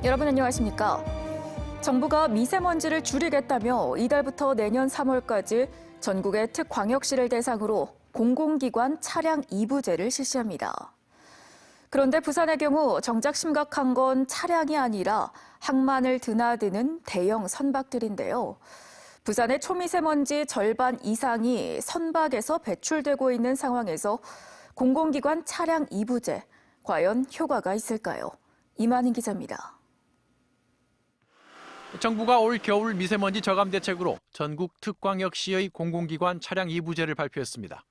여러분 안녕하십니까? 정부가 미세먼지를 줄이겠다며 이달부터 내년 3월까지 전국의 특광역시를 대상으로 공공기관 차량 2부제를 실시합니다. 그런데 부산의 경우 정작 심각한 건 차량이 아니라 항만을 드나드는 대형 선박들인데요. 부산의 초미세먼지 절반 이상이 선박에서 배출되고 있는 상황에서 공공기관 차량 2부제, 과연 효과가 있을까요? 이만희 기자입니다. 정부가 올 겨울 미세먼지 저감 대책으로 전국 특광역시의 공공기관 차량 2부제를 발표했습니다.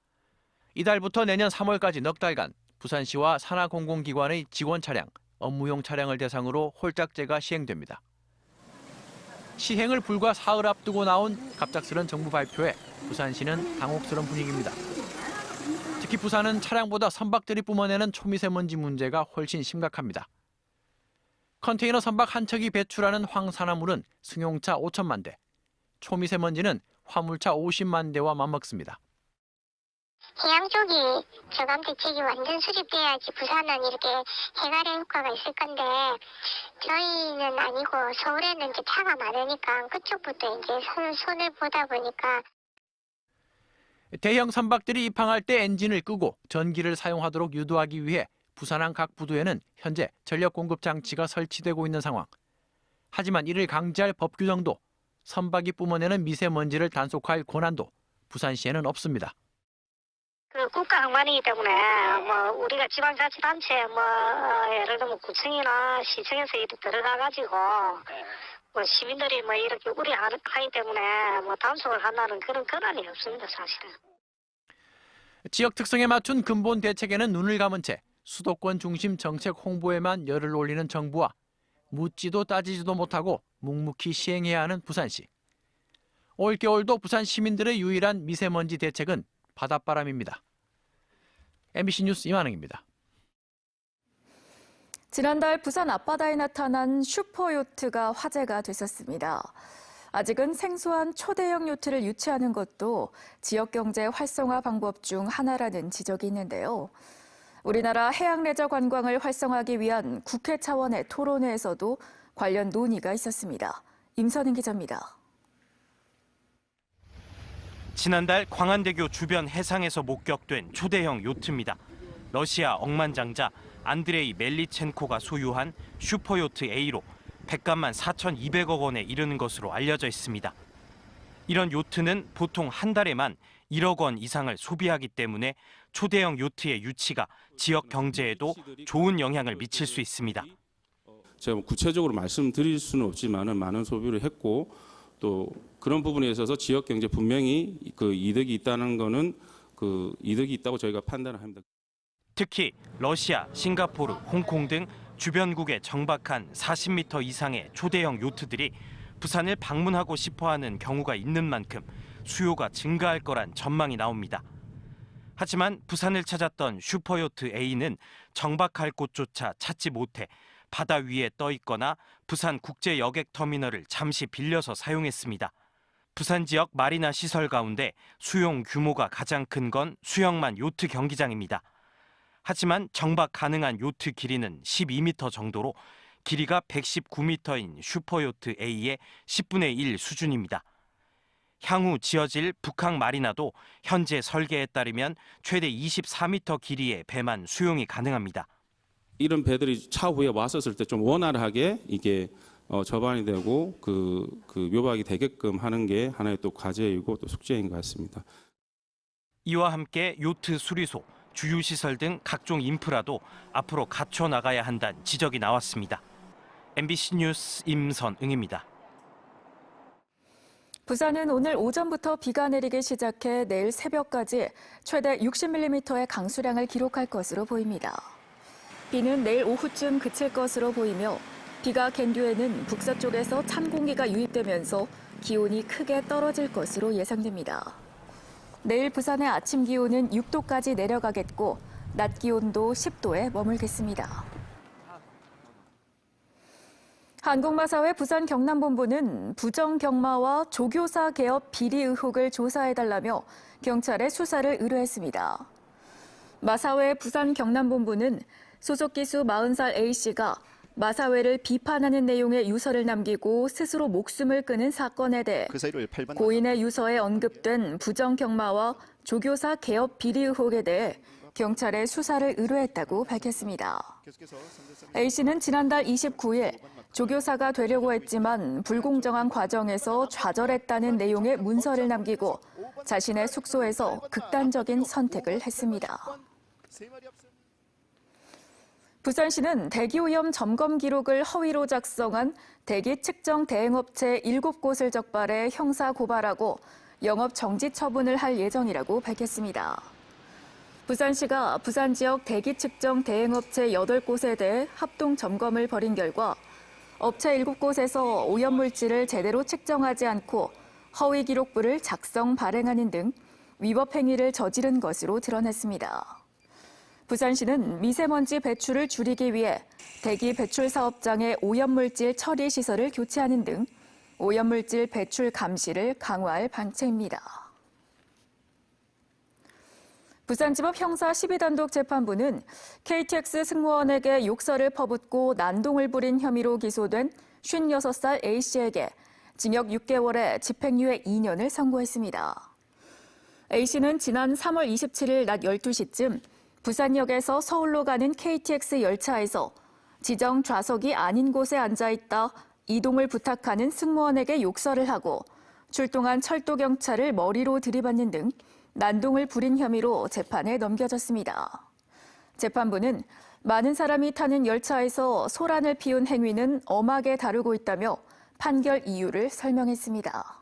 이달부터 내년 3월까지 넉 달간 부산시와 산하 공공기관의 직원 차량, 업무용 차량을 대상으로 홀짝제가 시행됩니다. 시행을 불과 사흘 앞두고 나온 갑작스런 정부 발표에 부산시는 당혹스러운 분위기입니다. 특히 부산은 차량보다 선박들이 뿜어내는 초미세먼지 문제가 훨씬 심각합니다. 컨테이너 선박 한 척이 배출하는 황산화물은 승용차 5천만 대, 초미세먼지는 화물차 50만 대와 맞먹습니다. 해양 쪽이 저감 대책이 완전 수립돼야지 부산은 이렇게 해갈의 효과가 있을 건데 저희는 아니고 서울에는 이제 차가 많으니까 그쪽부터 이제 손을 보다 보니까 대형 선박들이 입항할 때 엔진을 끄고 전기를 사용하도록 유도하기 위해 부산항 각 부두에는 현재 전력 공급 장치가 설치되고 있는 상황. 하지만 이를 강제할 법 규정도, 선박이 뿜어내는 미세먼지를 단속할 권한도 부산시에는 없습니다. 그 국가 항만이기 때문에 우리가 지방자치단체 예를 들면 구청이나 시청에서 이렇게 들어가가지고 시민들이 이렇게 우려하기 때문에 단속을 한다는 그런 권한이 없습니다, 사실은. 지역 특성에 맞춘 근본 대책에는 눈을 감은 채 수도권 중심 정책 홍보에만 열을 올리는 정부와 묻지도 따지지도 못하고 묵묵히 시행해야 하는 부산시. 올겨울도 부산 시민들의 유일한 미세먼지 대책은 바닷바람입니다. MBC 뉴스 이만흥입니다. 지난달 부산 앞바다에 나타난 슈퍼요트가 화제가 됐었습니다. 아직은 생소한 초대형 요트를 유치하는 것도 지역 경제 활성화 방법 중 하나라는 지적이 있는데요. 우리나라 해양 레저 관광을 활성화하기 위한 국회 차원의 토론회에서도 관련 논의가 있었습니다. 임선인 기자입니다. 지난달 광안대교 주변 해상에서 목격된 초대형 요트입니다. 러시아 억만장자 안드레이 멜리첸코가 소유한 슈퍼요트 A로 백값만 4,200억 원에 이르는 것으로 알려져 있습니다. 이런 요트는 보통 한 달에만 1억 원 이상을 소비하기 때문에 초대형 요트의 유치가 지역 경제에도 좋은 영향을 미칠 수 있습니다. 제가 구체적으로 말씀드릴 수는 없지만 많은 소비를 했고 또 그런 부분에 있어서 지역 경제 분명히 그 이득이 있다는 거는 그 이득이 있다고 저희가 판단을 합니다. 특히 러시아, 싱가포르, 홍콩 등 주변국에 정박한 40m 이상의 초대형 요트들이 부산을 방문하고 싶어하는 경우가 있는 만큼 수요가 증가할 거란 전망이 나옵니다. 하지만 부산을 찾았던 슈퍼요트 A는 정박할 곳조차 찾지 못해 바다 위에 떠 있거나 부산 국제 여객 터미널을 잠시 빌려서 사용했습니다. 부산 지역 마리나 시설 가운데 수용 규모가 가장 큰 건 수영만 요트 경기장입니다. 하지만 정박 가능한 요트 길이는 12m 정도로 길이가 119m인 슈퍼요트 A의 10분의 1 수준입니다. 향후 지어질 북항 마리나도 현재 설계에 따르면 최대 24m 길이의 배만 수용이 가능합니다. 이런 배들이 차후에 왔었을 때 좀 원활하게 이게 접안이 되고 그 묘박이 되게끔 하는 게 하나의 또 과제이고 또 숙제인 것 같습니다. 이와 함께 요트 수리소, 주유시설 등 각종 인프라도 앞으로 갖춰 나가야 한다는 지적이 나왔습니다. MBC 뉴스 임선응입니다. 부산은 오늘 오전부터 비가 내리기 시작해 내일 새벽까지 최대 60mm의 강수량을 기록할 것으로 보입니다. 비는 내일 오후쯤 그칠 것으로 보이며 비가 갠 뒤에는 북서쪽에서 찬 공기가 유입되면서 기온이 크게 떨어질 것으로 예상됩니다. 내일 부산의 아침 기온은 6도까지 내려가겠고 낮 기온도 10도에 머물겠습니다. 한국마사회 부산 경남본부는 부정경마와 조교사 개업 비리 의혹을 조사해달라며 경찰에 수사를 의뢰했습니다. 마사회 부산 경남본부는 소속 기수 40살 A씨가 마사회를 비판하는 내용의 유서를 남기고 스스로 목숨을 끊은 사건에 대해 그 사이를 8번 고인의 유서에 언급된 부정경마와 조교사 개업 비리 의혹에 대해 경찰에 수사를 의뢰했다고 밝혔습니다. A씨는 지난달 29일 조교사가 되려고 했지만 불공정한 과정에서 좌절했다는 내용의 문서를 남기고 자신의 숙소에서 극단적인 선택을 했습니다. 부산시는 대기오염 점검 기록을 허위로 작성한 대기 측정 대행업체 7곳을 적발해 형사 고발하고 영업 정지 처분을 할 예정이라고 밝혔습니다. 부산시가 부산 지역 대기 측정 대행업체 8곳에 대해 합동 점검을 벌인 결과 업체 7곳에서 오염물질을 제대로 측정하지 않고 허위 기록부를 작성, 발행하는 등 위법 행위를 저지른 것으로 드러났습니다. 부산시는 미세먼지 배출을 줄이기 위해 대기 배출 사업장의 오염물질 처리 시설을 교체하는 등 오염물질 배출 감시를 강화할 방침입니다. 부산지법 형사 12단독 재판부는 KTX 승무원에게 욕설을 퍼붓고 난동을 부린 혐의로 기소된 56살 A씨에게 징역 6개월에 집행유예 2년을 선고했습니다. A씨는 지난 3월 27일 낮 12시쯤 부산역에서 서울로 가는 KTX 열차에서 지정 좌석이 아닌 곳에 앉아있다 이동을 부탁하는 승무원에게 욕설을 하고 출동한 철도경찰을 머리로 들이받는 등 난동을 부린 혐의로 재판에 넘겨졌습니다. 재판부는 많은 사람이 타는 열차에서 소란을 피운 행위는 엄하게 다루고 있다며 판결 이유를 설명했습니다.